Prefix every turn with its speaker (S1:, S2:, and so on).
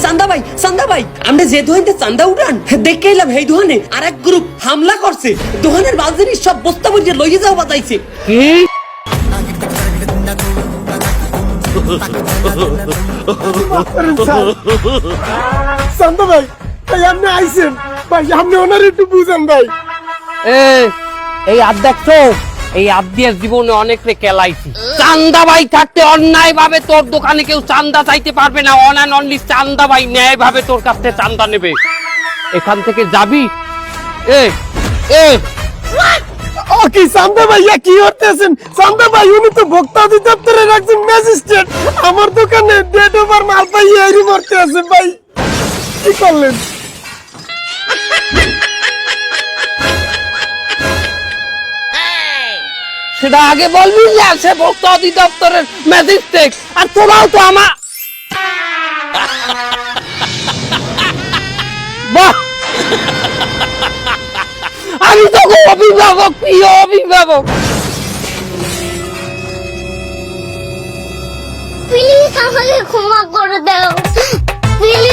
S1: চান্দা ভাই আমরা যে দোকানতে চান্দা উঠান দেখে এলাম এই দোকানে আর এক গ্রুপ হামলা করছে। দোকানের মাল জিনিস সব বস্তা বইয়ে লইয়ে যাও বাজাইছে।
S2: কি
S3: চান্দা ভাই আপনি আইছেন ভাই, আপনি ওনার একটু বুঝেন ভাই।
S2: এই আদ দেখছো, এই আদ দিয়ে জীবনে অনেক রে কেলাইছি। চান্দা ভাই থাকতে অন্যায় ভাবে তোর দোকানে কেউ চান্দা চাইতে পারবে না। অন অ্যান্ড অনলি চান্দা ভাই ন্যায় ভাবে তোর কাছ থেকে চান্দা নেবে। এখান থেকে যাবি।
S3: ও কি চান্দা ভাইয়া কি করতেছেন? চান্দা ভাই উনি তো ভোক্তা অধিদপ্তরের একজন ম্যাজিস্ট্রেট। আমার দোকানে ডেট ওভার মাল পাইয়ে এরই মরতে আছে ভাই, কি করলেন?
S2: সেটা আগে বলবি যে সে ভোক্তা অধিদপ্তরের ম্যাজিস্ট্রেট, আর তোরাও তো আমার বাহ, আমি তো অভিভাবক, প্রিয় অভিভাবক।
S4: প্লিজ আমাকে ক্ষমা করে দাও, প্লিজ।